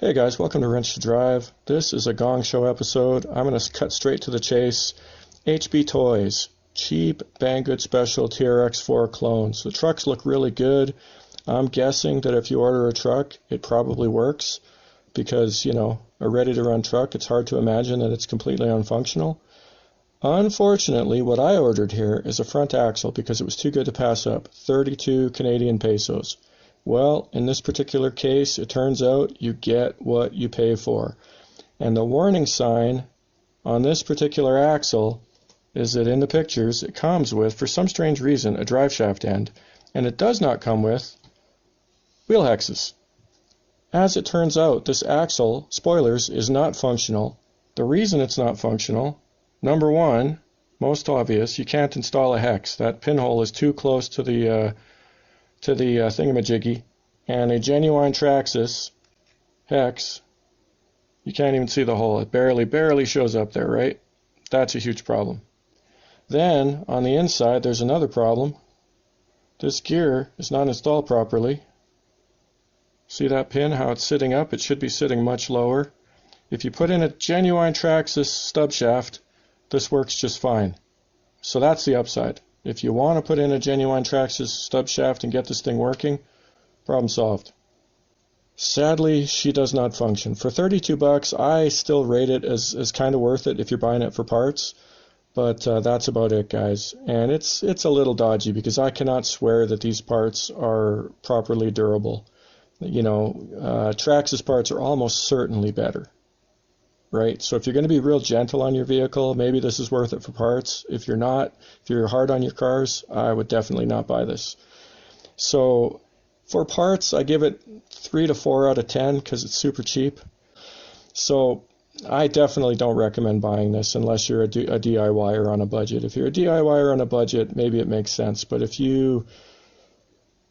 Hey guys, welcome to Wrench to Drive. This is a Gong Show episode. I'm going to cut straight to the chase. HB Toys, cheap Banggood Special TRX4 clones. The trucks look really good. I'm guessing that if you order a truck, it probably works because, a ready-to-run truck, it's hard to imagine that it's completely unfunctional. Unfortunately, what I ordered here is a front axle because it was too good to pass up, 32 Canadian pesos. Well, in this particular case, it turns out you get what you pay for. And the warning sign on this particular axle is that in the pictures it comes with, for some strange reason, a drive shaft end, and it does not come with wheel hexes. As it turns out, this axle, spoilers, is not functional. The reason it's not functional, number one, most obvious, you can't install a hex. That pinhole is too close to the thingamajiggy, and a genuine Traxxas hex, you can't even see the hole. It barely shows up there, right? That's a huge problem. Then, on the inside, there's another problem. This gear is not installed properly. See that pin, how it's sitting up? It should be sitting much lower. If you put in a genuine Traxxas stub shaft, this works just fine. So that's the upside. If you want to put in a genuine Traxxas stub shaft and get this thing working, problem solved. Sadly, she does not function. For 32 bucks, I still rate it as kind of worth it if you're buying it for parts, but that's about it, guys. And it's a little dodgy because I cannot swear that these parts are properly durable. Traxxas parts are almost certainly better. Right? So if you're going to be real gentle on your vehicle, maybe this is worth it for parts. If you're not, if you're hard on your cars, I would definitely not buy this. So for parts, I give it 3 to 4 out of 10 because it's super cheap. So I definitely don't recommend buying this unless you're a DIYer on a budget. If you're a DIYer on a budget, maybe it makes sense. But if you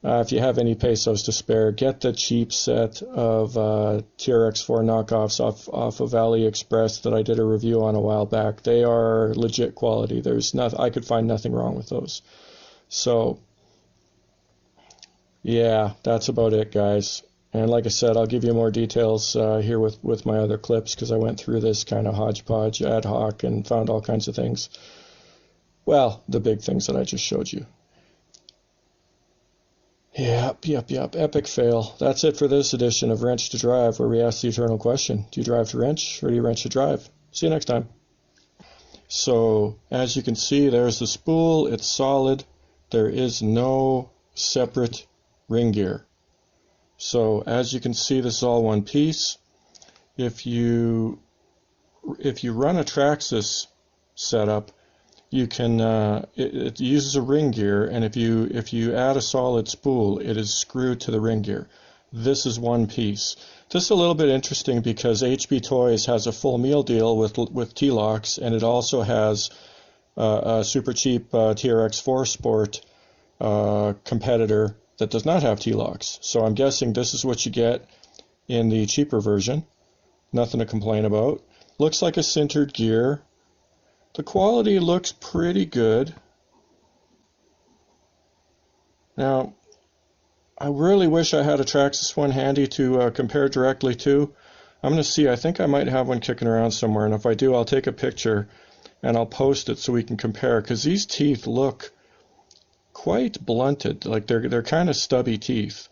have any pesos to spare, get the cheap set of TRX4 knockoffs off of AliExpress that I did a review on a while back. They are legit quality. I could find nothing wrong with those. So, yeah, that's about it, guys. And like I said, I'll give you more details here with my other clips because I went through this kind of hodgepodge ad hoc and found all kinds of things. Well, the big things that I just showed you. Yep. Epic fail. That's it for this edition of Wrench to Drive, where we ask the eternal question: do you drive to wrench, or do you wrench to drive? See you next time. So, as you can see, there's the spool. It's solid. There is no separate ring gear. So, as you can see, this is all one piece. If you run a Traxxas setup, you can it uses a ring gear, and if you add a solid spool, it is screwed to the ring gear. This is one piece. This is a little bit interesting because HB Toys has a full meal deal with T-locks, and it also has a super cheap TRX4 Sport competitor that does not have T-locks. So I'm guessing this is what you get in the cheaper version. Nothing to complain about. Looks like a sintered gear. The quality looks pretty good. Now, I really wish I had a Traxxas one handy to compare directly to. I'm going to see, I think I might have one kicking around somewhere, and if I do, I'll take a picture and I'll post it so we can compare, because these teeth look quite blunted, like they're kind of stubby teeth.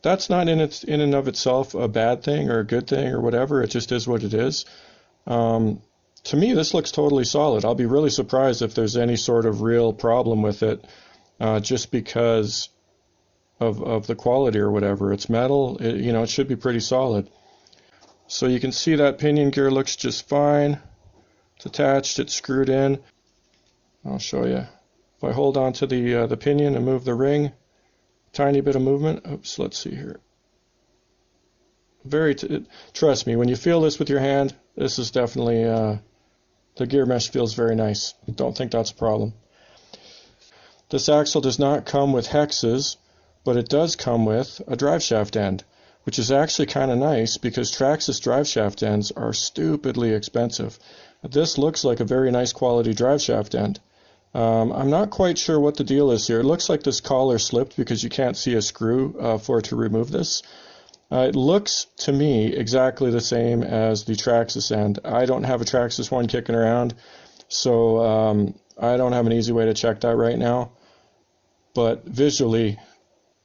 That's not in and of itself a bad thing or a good thing or whatever, it just is what it is. To me, this looks totally solid. I'll be really surprised if there's any sort of real problem with it, just because of the quality or whatever. It's metal, it should be pretty solid. So you can see that pinion gear looks just fine. It's attached, it's screwed in. I'll show you. If I hold on to the pinion and move the ring, tiny bit of movement. Oops, let's see here. Trust me, when you feel this with your hand, this is definitely, the gear mesh feels very nice. Don't think that's a problem. This axle does not come with hexes, but it does come with a drive shaft end, which is actually kind of nice because Traxxas drive shaft ends are stupidly expensive. This looks like a very nice quality drive shaft end. I'm not quite sure what the deal is here. It looks like this collar slipped because you can't see a screw for it to remove this. It looks to me exactly the same as the Traxxas end. I don't have a Traxxas one kicking around, so I don't have an easy way to check that right now. But visually,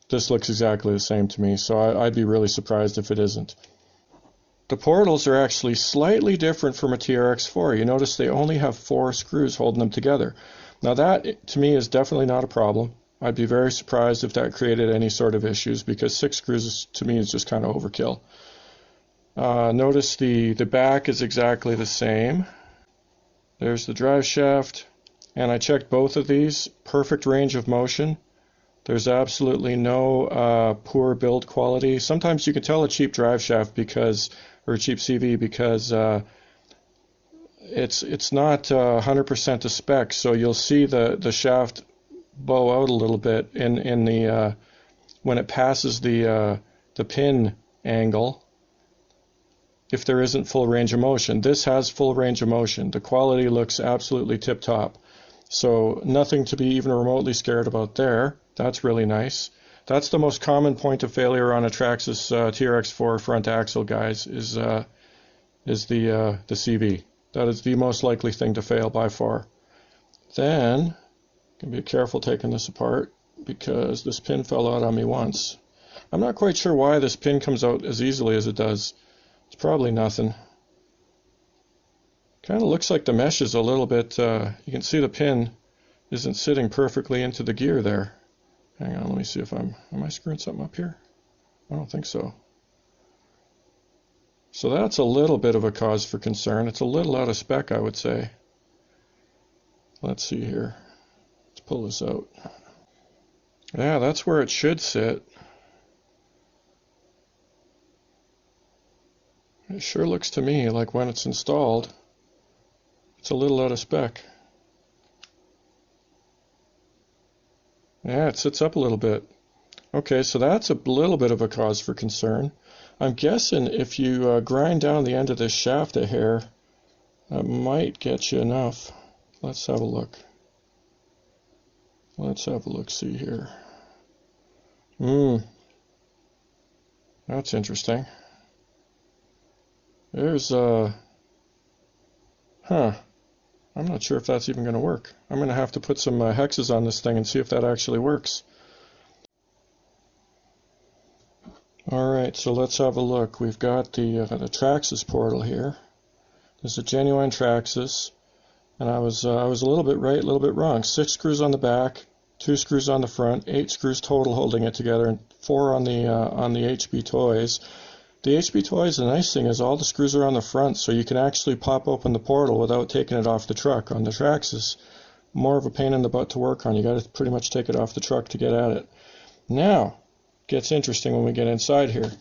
this looks exactly the same to me, so I'd be really surprised if it isn't. The portals are actually slightly different from a TRX4. You notice they only have 4 screws holding them together. Now that, to me, is definitely not a problem. I'd be very surprised if that created any sort of issues, because 6 screws, to me, is just kind of overkill. Notice the back is exactly the same. There's the drive shaft, and I checked both of these. Perfect range of motion. There's absolutely no poor build quality. Sometimes you can tell a cheap drive shaft or a cheap CV because it's not 100% to spec. So you'll see the shaft bow out a little bit in the when it passes the pin angle. If there isn't full range of motion, this has full range of motion. The quality looks absolutely tip top. So nothing to be even remotely scared about there. That's really nice. That's the most common point of failure on a Traxxas TRX4 front axle, guys, is the CV. That is the most likely thing to fail by far. Then, can be careful taking this apart because this pin fell out on me once. I'm not quite sure why this pin comes out as easily as it does. It's probably nothing. Kind of looks like the mesh is a little bit, you can see the pin isn't sitting perfectly into the gear there. Hang on, let me see if am I screwing something up here? I don't think so. So that's a little bit of a cause for concern. It's a little out of spec, I would say. Let's see here. Let's pull this out. Yeah, that's where it should sit. It sure looks to me like when it's installed, it's a little out of spec. Yeah, it sits up a little bit. Okay, so that's a little bit of a cause for concern. I'm guessing if you grind down the end of this shaft a hair, that might get you enough. Let's have a look. Let's have a look-see here. That's interesting. There's I'm not sure if that's even going to work. I'm going to have to put some hexes on this thing and see if that actually works. Alright, so let's have a look. We've got the Traxxas portal here. This is a genuine Traxxas, and I was a little bit right, a little bit wrong. 6 screws on the back, 2 screws on the front, 8 screws total holding it together, and 4 on the HB Toys. The HB Toys, the nice thing is all the screws are on the front, so you can actually pop open the portal without taking it off the truck. On the Traxxas, more of a pain in the butt to work on. You got to pretty much take it off the truck to get at it. Now, it gets interesting when we get inside here.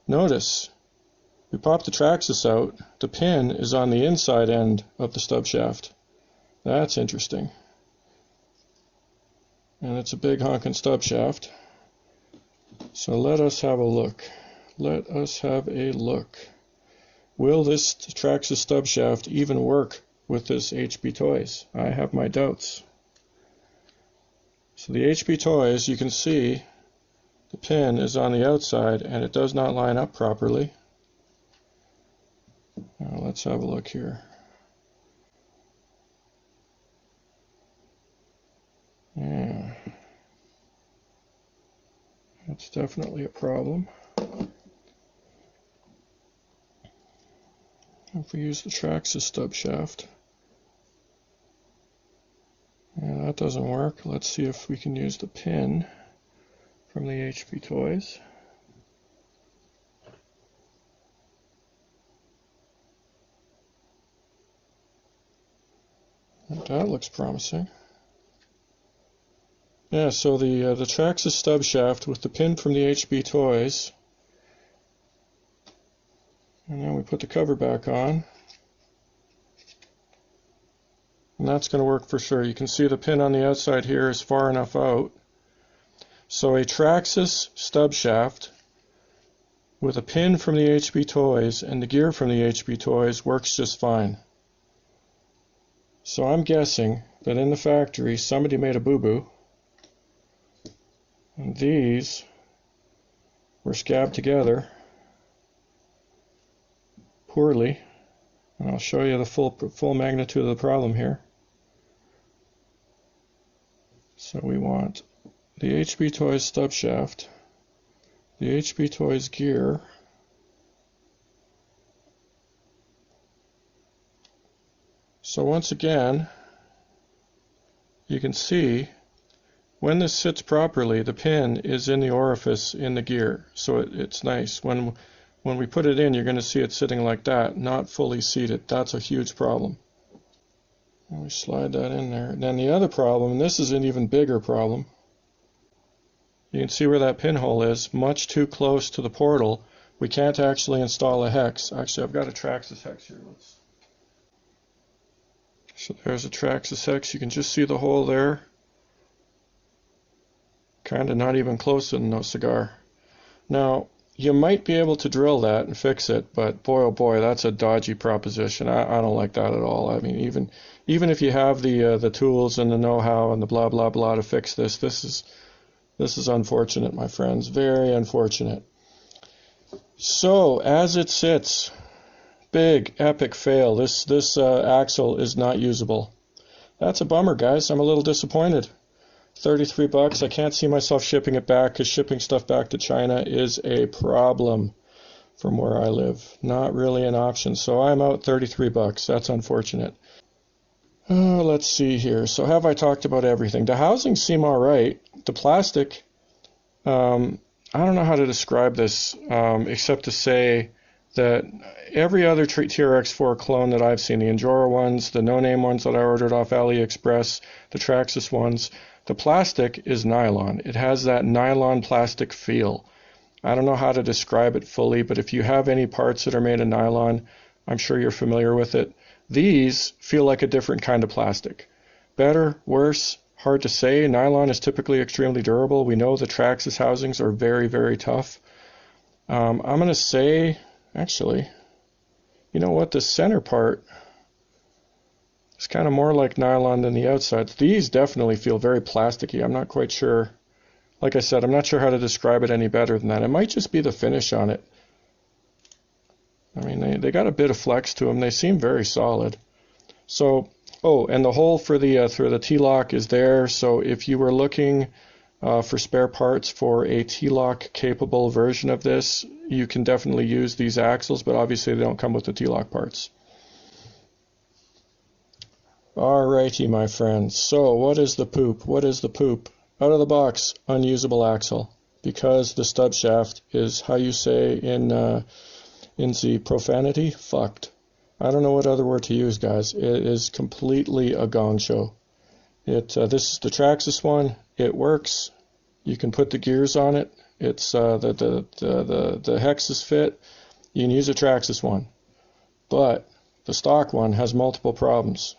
Notice, we pop the Traxxas out. The pin is on the inside end of the stub shaft. That's interesting. And it's a big honking stub shaft. So let us have a look. Let us have a look. Will this Traxxas stub shaft even work with this HB Toys? I have my doubts. So the HB Toys, you can see the pin is on the outside and it does not line up properly. Now let's have a look here. Yeah. That's definitely a problem. If we use the Traxxas stub shaft, yeah, that doesn't work. Let's see if we can use the pin from the HB Toys. That looks promising. Yeah, so the Traxxas stub shaft with the pin from the HB Toys. And then we put the cover back on. And that's going to work for sure. You can see the pin on the outside here is far enough out. So a Traxxas stub shaft with a pin from the HB Toys and the gear from the HB Toys works just fine. So I'm guessing that in the factory somebody made a boo-boo. And these were scabbed together poorly. And I'll show you the full magnitude of the problem here. So we want the HB Toys stub shaft, the HB Toys gear, so once again, you can see when this sits properly, the pin is in the orifice in the gear, so it's nice. When we put it in, you're going to see it sitting like that, not fully seated. That's a huge problem. And we slide that in there. And then the other problem, and this is an even bigger problem, you can see where that pinhole is, much too close to the portal. We can't actually install a hex. Actually, I've got a Traxxas hex here. So there's a Traxxas hex. You can just see the hole there. Kind of not even close in no cigar. Now, you might be able to drill that and fix it, but boy oh boy, that's a dodgy proposition. I don't like that at all. I mean, even if you have the tools and the know-how and the blah blah blah to fix this, this is unfortunate, my friends. Very unfortunate. So as it sits, big epic fail. This axle is not usable. That's a bummer, guys. I'm a little disappointed. 33 bucks. I can't see myself shipping it back because shipping stuff back to China is a problem from where I live. Not really an option. So I'm out 33 bucks. That's unfortunate. Let's see here. So have I talked about everything? The housings seem all right. The plastic, I don't know how to describe this except to say that every other TRX4 clone that I've seen, the Enjora ones, the no-name ones that I ordered off AliExpress, the Traxxas ones, the plastic is nylon. It has that nylon plastic feel. I don't know how to describe it fully, but if you have any parts that are made of nylon, I'm sure you're familiar with it. These feel like a different kind of plastic. Better, worse, hard to say. Nylon is typically extremely durable. We know the Traxxas housings are very, very tough. I'm going to say, actually, you know what, the center part is kind of more like nylon than the outside. These definitely feel very plasticky. I'm not quite sure. Like I said, I'm not sure how to describe it any better than that. It might just be the finish on it. I mean, they got a bit of flex to them. They seem very solid. So, oh, and the hole for the T-lock is there. So if you were looking for spare parts for a T-lock capable version of this, you can definitely use these axles, but obviously they don't come with the T-lock parts. Alrighty, my friends. So what is the poop? What is the poop? Out of the box, unusable axle, because the stub shaft is, how you say in the profanity, fucked. I don't know what other word to use, guys. It is completely a gong show. This is the Traxxas one. It works. You can put the gears on it. It's the hexes fit. You can use a Traxxas one, but the stock one has multiple problems.